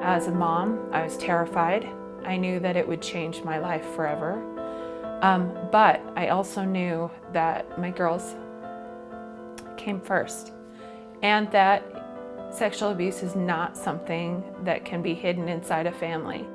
As a mom, I was terrified. I knew that it would change my life forever. But I also knew that my girls came first, and that sexual abuse is not something that can be hidden inside a family.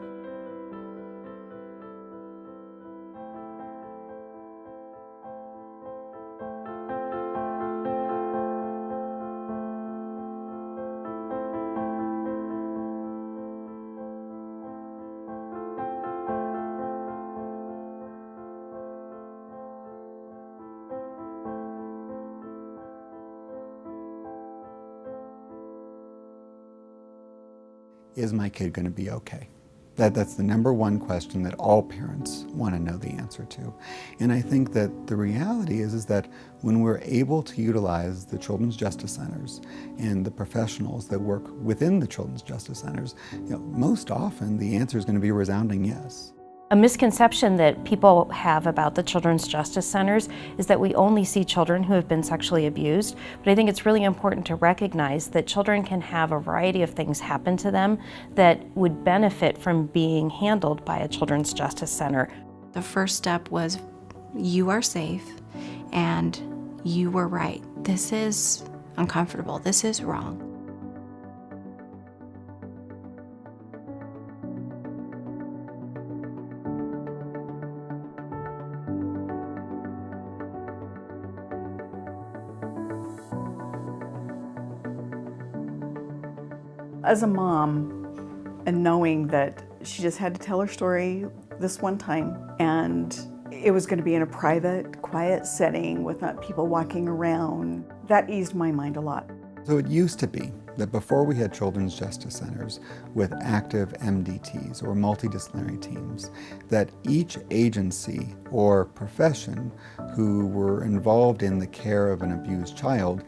Is my kid going to be okay? That's the number one question that all parents want to know the answer to. And I think that the reality is that when we're able to utilize the Children's Justice Centers and the professionals that work within the Children's Justice Centers, most often the answer is going to be a resounding yes. A misconception that people have about the Children's Justice Centers is that we only see children who have been sexually abused, but I think it's really important to recognize that children can have a variety of things happen to them that would benefit from being handled by a Children's Justice Center. The first step was, you are safe and you were right. This is uncomfortable, this is wrong. As a mom, and knowing that she just had to tell her story this one time, and it was going to be in a private, quiet setting with not people walking around, that eased my mind a lot. So it used to be that before we had Children's Justice Centers with active MDTs or multidisciplinary teams, that each agency or profession who were involved in the care of an abused child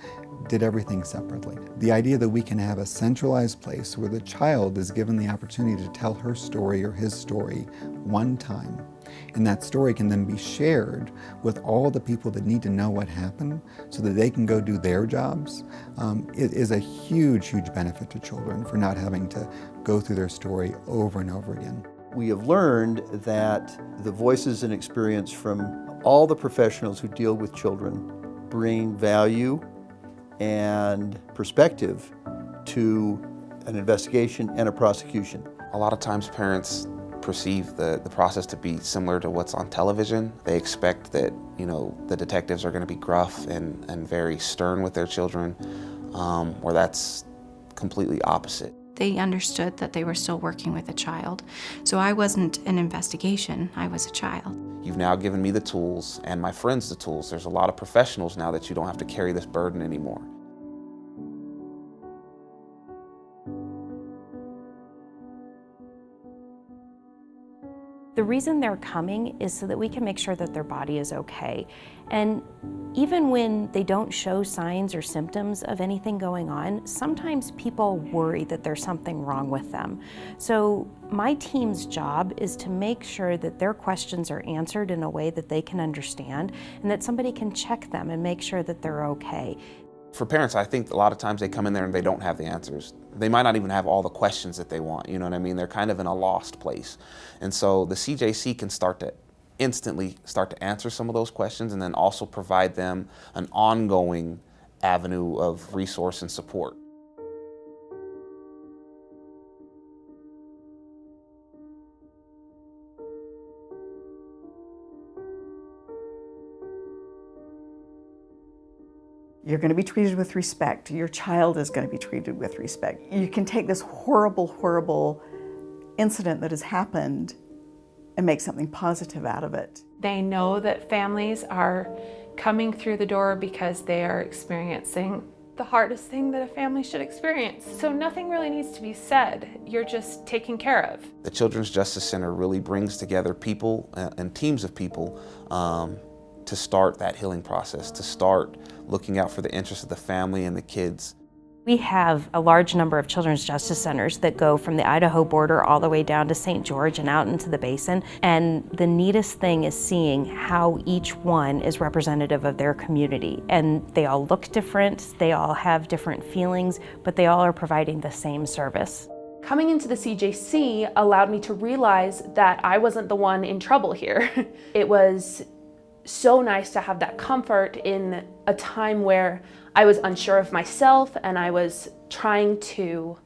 did everything separately. The idea that we can have a centralized place where the child is given the opportunity to tell her story or his story one time, and that story can then be shared with all the people that need to know what happened so that they can go do their jobs, it is a huge, huge benefit to children for not having to go through their story over and over again. We have learned that the voices and experience from all the professionals who deal with children bring value and perspective to an investigation and a prosecution. A lot of times parents perceive the process to be similar to what's on television. They expect that, the detectives are going to be gruff and very stern with their children, or that's completely opposite. They understood that they were still working with a child. So I wasn't an investigation, I was a child. You've now given me the tools and my friends the tools. There's a lot of professionals now that you don't have to carry this burden anymore. The reason they're coming is so that we can make sure that their body is okay. And even when they don't show signs or symptoms of anything going on, sometimes people worry that there's something wrong with them. So my team's job is to make sure that their questions are answered in a way that they can understand and that somebody can check them and make sure that they're okay. For parents, I think a lot of times they come in there and they don't have the answers. They might not even have all the questions that they want, you know what I mean? They're kind of in a lost place. And so the CJC can instantly start to answer some of those questions and then also provide them an ongoing avenue of resource and support. You're going to be treated with respect. Your child is going to be treated with respect. You can take this horrible, horrible incident that has happened and make something positive out of it. They know that families are coming through the door because they are experiencing the hardest thing that a family should experience. So nothing really needs to be said. You're just taken care of. The Children's Justice Center really brings together people and teams of people to start that healing process, to start looking out for the interests of the family and the kids. We have a large number of Children's Justice Centers that go from the Idaho border all the way down to St. George and out into the basin. And the neatest thing is seeing how each one is representative of their community. And they all look different, they all have different feelings, but they all are providing the same service. Coming into the CJC allowed me to realize that I wasn't the one in trouble here. It was so nice to have that comfort in a time where I was unsure of myself and I was trying to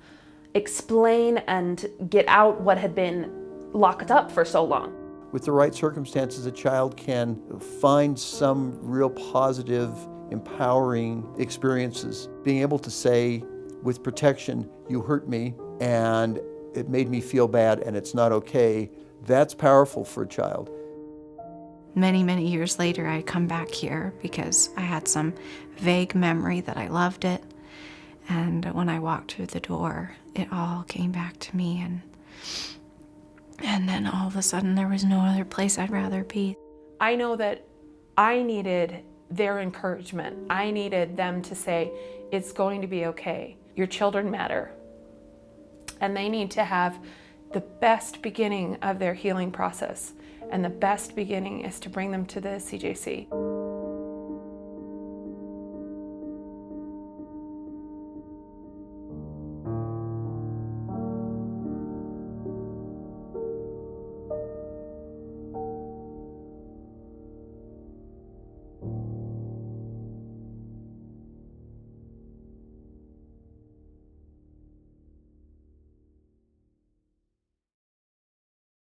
explain and get out what had been locked up for so long. With the right circumstances, a child can find some real positive, empowering experiences. Being able to say, with protection, you hurt me and it made me feel bad and it's not okay, that's powerful for a child. Many, many years later, I come back here because I had some vague memory that I loved it. And when I walked through the door, it all came back to me. And then all of a sudden, there was no other place I'd rather be. I know that I needed their encouragement. I needed them to say, it's going to be okay. Your children matter. And they need to have the best beginning of their healing process. And the best beginning is to bring them to the CJC.